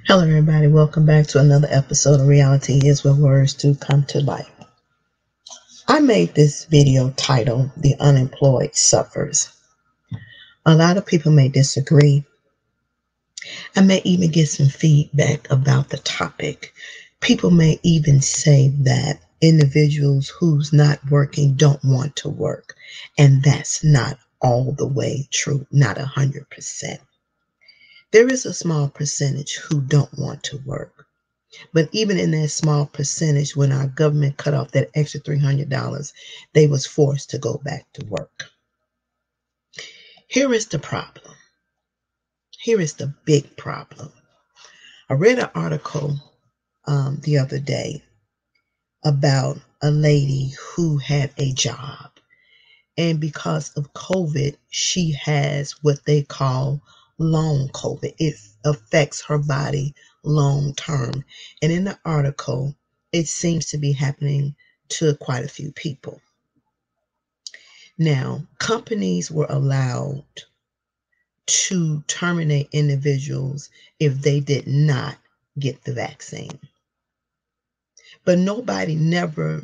Hello, everybody. Welcome back to another episode of Reality is Where Words Do Come to Life. I made this video titled The Unemployed Suffers. A lot of people may disagree. I may even get some feedback about the topic. People may even say that individuals who's not working don't want to work. And that's not all the way true, not 100%. There is a small percentage who don't want to work. But even in that small percentage, when our government cut off that extra $300, they was forced to go back to work. Here is the problem. Here is the big problem. I read an article the other day about a lady who had a job. And because of COVID, she has what they call long COVID. It affects her body long term. And in the article, it seems to be happening to quite a few people. Now, companies were allowed to terminate individuals if they did not get the vaccine. But nobody never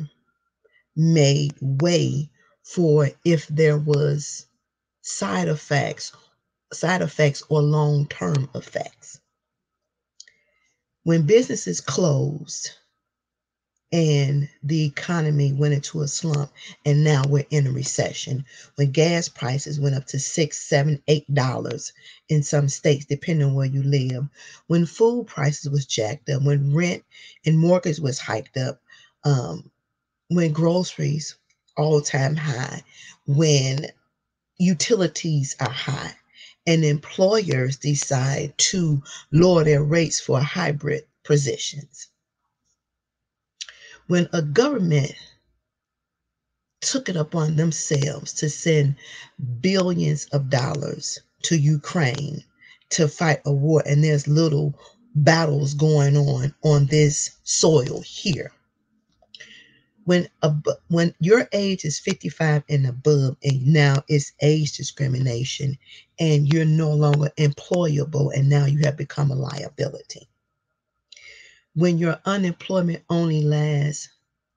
made way for if there was side effects or long-term effects. When businesses closed and the economy went into a slump, and now we're in a recession, when gas prices went up to $6, $7, $8 in some states, depending on where you live, when food prices was jacked up, when rent and mortgage was hiked up, when groceries all-time high, when utilities are high, and employers decide to lower their rates for hybrid positions. When a government took it upon themselves to send billions of dollars to Ukraine to fight a war, and there's little battles going on this soil here. When your age is 55 and above, and now it's age discrimination, and you're no longer employable, and now you have become a liability. When your unemployment only lasts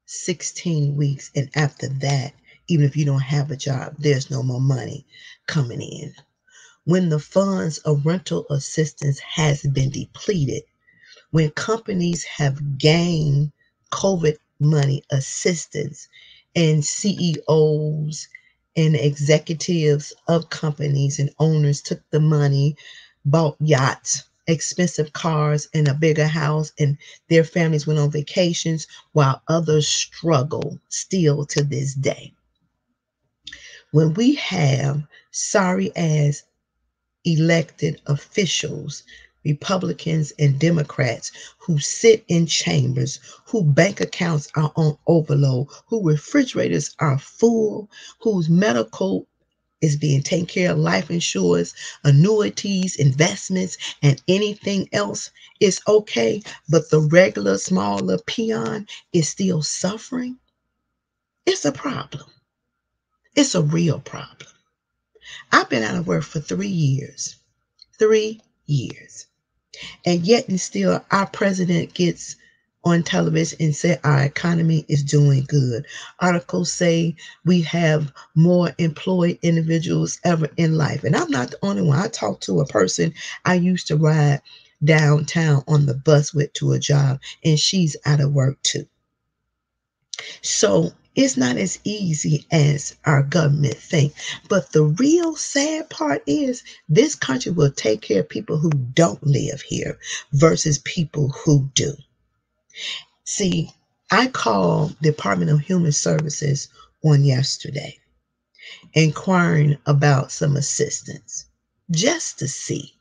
16 weeks, and after that, even if you don't have a job, there's no more money coming in. When the funds of rental assistance has been depleted, when companies have gained COVID money assistance, and CEOs and executives of companies and owners took the money, bought yachts, expensive cars, and a bigger house, and their families went on vacations while others struggle still to this day. When we have sorry ass elected officials, Republicans and Democrats, who sit in chambers, whose bank accounts are on overload, whose refrigerators are full, whose medical is being taken care of, life insurance, annuities, investments, and anything else is okay, but the regular, smaller peon is still suffering. It's a problem. It's a real problem. I've been out of work for 3 years. 3 years. And yet and still our president gets on television and say our economy is doing good. Articles say we have more employed individuals ever in life. And I'm not the only one. I talked to a person I used to ride downtown on the bus with to a job, and she's out of work too. So it's not as easy as our government think. But the real sad part is this country will take care of people who don't live here versus people who do. See, I called Department of Human Services on yesterday, inquiring about some assistance just to see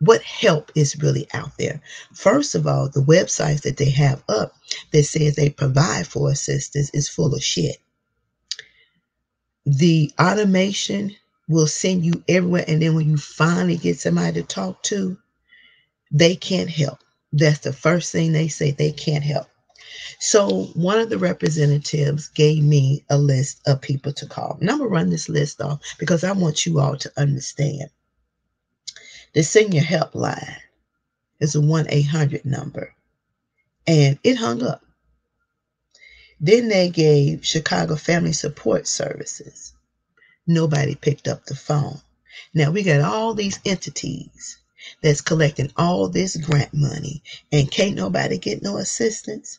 what help is really out there. First of all, the websites that they have up that says they provide for assistance is full of shit. The automation will send you everywhere, and then when you finally get somebody to talk to, they can't help. That's the first thing they say, they can't help. So one of the representatives gave me a list of people to call. And I'm going to run this list off because I want you all to understand. The senior helpline It's a 1-800 number. And it hung up. Then they gave Chicago Family Support Services. Nobody picked up the phone. Now we got all these entities that's collecting all this grant money, and can't nobody get no assistance.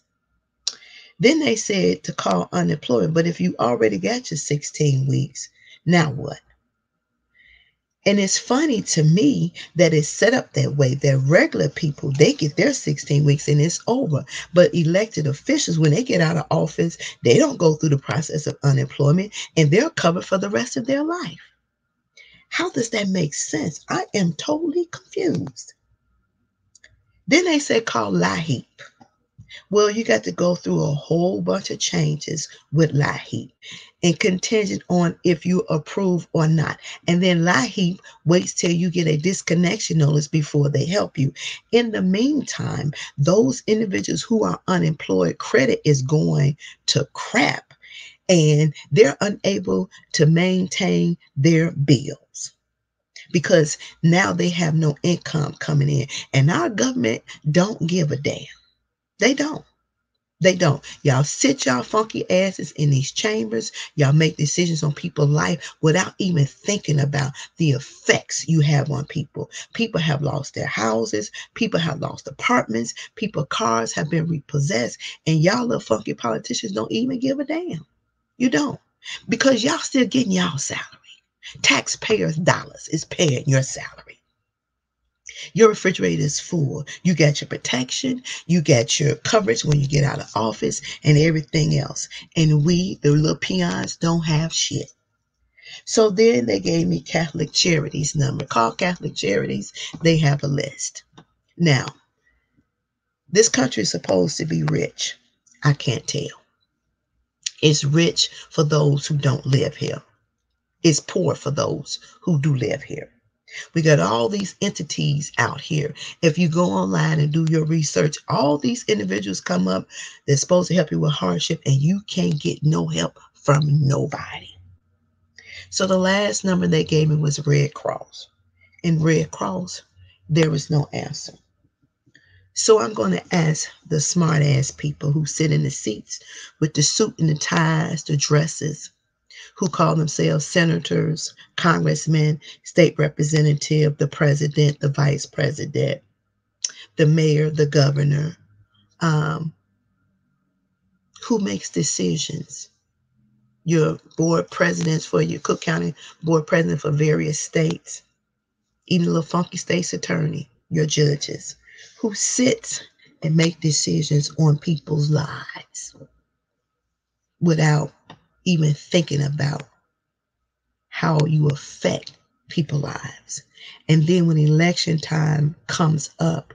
Then they said to call unemployment, but if you already got your 16 weeks, now what? And it's funny to me that it's set up that way, that regular people, they get their 16 weeks and it's over. But elected officials, when they get out of office, they don't go through the process of unemployment, and they're covered for the rest of their life. How does that make sense? I am totally confused. Then they said call LIHEAP. Well, you got to go through a whole bunch of changes with LIHEAP, and contingent on if you approve or not. And then LIHEAP waits till you get a disconnection notice before they help you. In the meantime, those individuals who are unemployed, credit is going to crap, and they're unable to maintain their bills, because now they have no income coming in. And our government don't give a damn. They don't. They don't. Y'all sit y'all funky asses in these chambers. Y'all make decisions on people's life without even thinking about the effects you have on people. People have lost their houses. People have lost apartments. People's cars have been repossessed. And y'all little funky politicians don't even give a damn. You don't. Because y'all still getting y'all salary. Taxpayers' dollars is paying your salary. Your refrigerator is full. You got your protection. You got your coverage when you get out of office and everything else. And we, the little peons, don't have shit. So then they gave me Catholic Charities number. Call Catholic Charities. They have a list. Now, this country is supposed to be rich. I can't tell. It's rich for those who don't live here. It's poor for those who do live here. We got all these entities out here. If you go online and do your research, all these individuals come up. They're supposed to help you with hardship, and you can't get no help from nobody. So the last number they gave me was Red Cross. In Red Cross, there is no answer. So I'm going to ask the smart ass people who sit in the seats with the suit and the ties, the dresses, who call themselves senators, congressmen, state representative, the president, the vice president, the mayor, the governor, who makes decisions. Your board presidents for your Cook County board president for various states, even the little funky state's attorney, your judges, who sits and make decisions on people's lives without even thinking about how you affect people's lives. And then when election time comes up,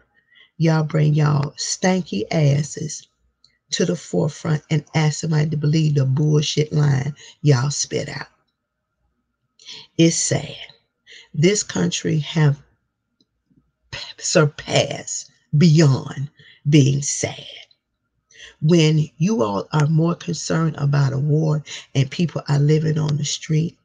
y'all bring y'all stanky asses to the forefront and ask somebody to believe the bullshit line y'all spit out. It's sad. This country have surpassed beyond being sad. When you all are more concerned about a war and people are living on the street,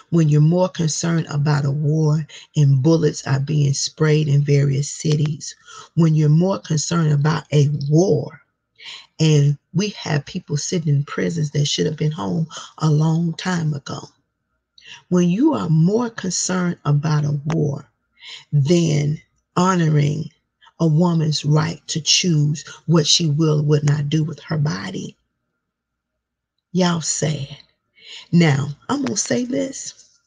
when you're more concerned about a war and bullets are being sprayed in various cities, when you're more concerned about a war and we have people sitting in prisons that should have been home a long time ago, when you are more concerned about a war than honoring a woman's right to choose what she will or would not do with her body, y'all sad. Now, I'm going to say this,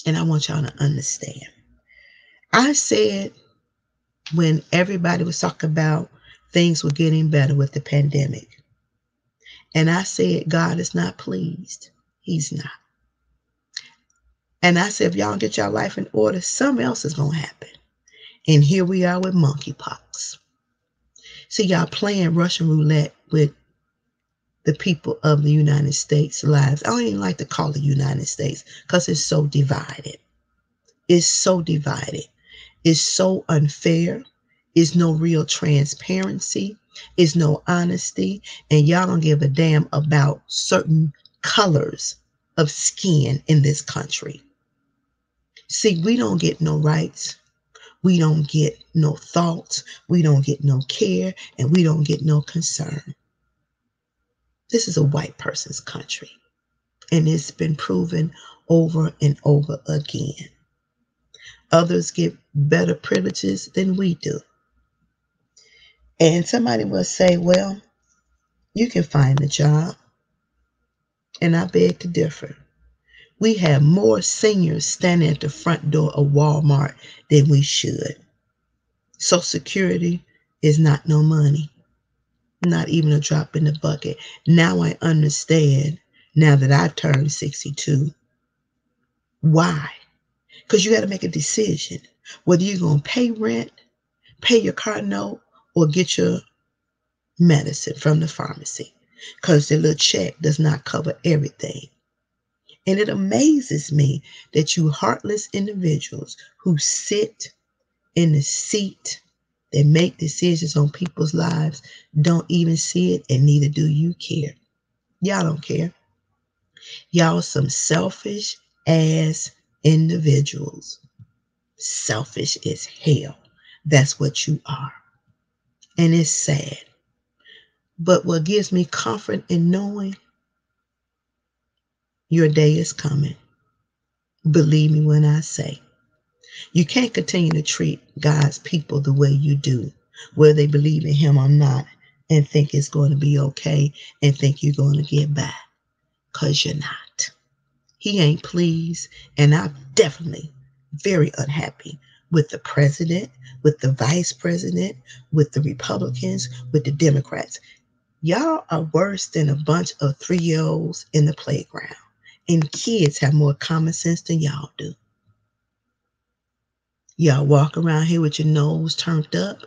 and I want y'all to understand. I said when everybody was talking about things were getting better with the pandemic, and I said God is not pleased. He's not. And I said if y'all don't get y'all life in order, something else is going to happen. And here we are with monkeypox. See, y'all playing Russian roulette with the people of the United States' lives. I don't even like to call it United States because it's so divided. It's so divided. It's so unfair. It's no real transparency. It's no honesty. And y'all don't give a damn about certain colors of skin in this country. See, we don't get no rights. We don't get no thoughts, we don't get no care, and we don't get no concern. This is a white person's country, and it's been proven over and over again. Others get better privileges than we do. And somebody will say, well, you can find a job. And I beg to differ. We have more seniors standing at the front door of Walmart than we should. Social Security is not no money, not even a drop in the bucket. Now I understand, now that I've turned 62, why? Because you got to make a decision whether you're going to pay rent, pay your car note, or get your medicine from the pharmacy. Because the little check does not cover everything. And it amazes me that you heartless individuals who sit in the seat that make decisions on people's lives don't even see it, and neither do you care. Y'all don't care. Y'all some selfish ass individuals. Selfish as hell. That's what you are. And it's sad. But what gives me comfort in knowing your day is coming. Believe me when I say, you can't continue to treat God's people the way you do, whether they believe in him or not, and think it's going to be okay and think you're going to get by, because you're not. He ain't pleased, and I'm definitely very unhappy with the president, with the vice president, with the Republicans, with the Democrats. Y'all are worse than a bunch of 3-year-olds in the playground, and kids have more common sense than y'all do. Y'all walk around here with your nose turned up,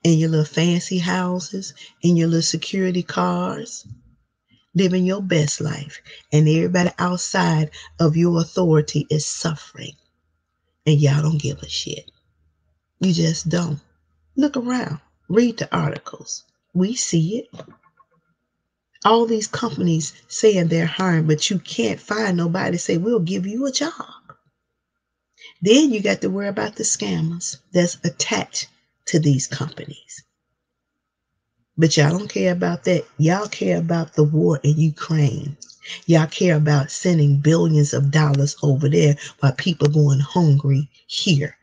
in your little fancy houses, in your little security cars, living your best life, and everybody outside of your authority is suffering, and y'all don't give a shit. You just don't. Look around. Read the articles. We see it. All these companies saying they're hiring, but you can't find nobody to say, we'll give you a job. Then you got to worry about the scammers that's attached to these companies. But y'all don't care about that. Y'all care about the war in Ukraine. Y'all care about sending billions of dollars over there while people going hungry here,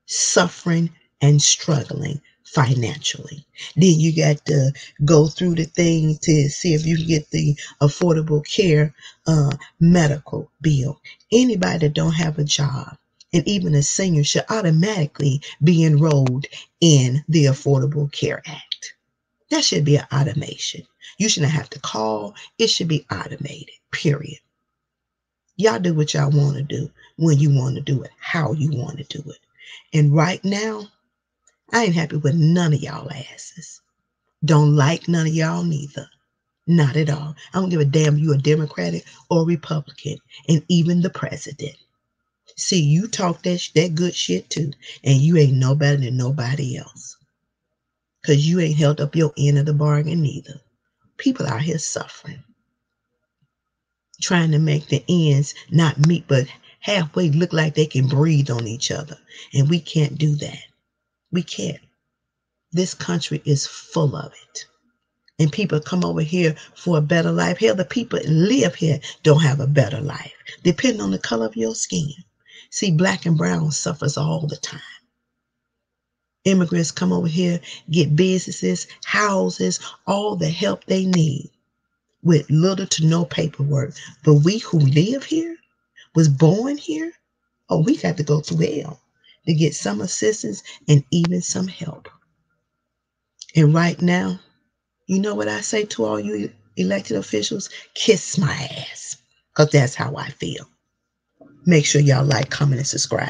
suffering and struggling financially. Then you got to go through the thing to see if you can get the affordable care medical bill. Anybody that don't have a job, and even a senior, should automatically be enrolled in the Affordable Care Act. That should be an automation. You shouldn't have to call. It should be automated, period. Y'all do what y'all want to do, when you want to do it, how you want to do it. And right now, I ain't happy with none of y'all asses. Don't like none of y'all neither. Not at all. I don't give a damn if you a Democratic or Republican, and even the president. See, you talk that good shit too, and you ain't no better than nobody else. Because you ain't held up your end of the bargain neither. People out here suffering, trying to make the ends not meet, but halfway look like they can breathe on each other. And we can't do that. We can't. This country is full of it. And people come over here for a better life. Hell, the people that live here don't have a better life, depending on the color of your skin. See, black and brown suffers all the time. Immigrants come over here, get businesses, houses, all the help they need with little to no paperwork. But we who live here, was born here, oh, we got to go through hell to get some assistance and even some help. And right now, you know what I say to all you elected officials? Kiss my ass, because that's how I feel. Make sure y'all like, comment, and subscribe.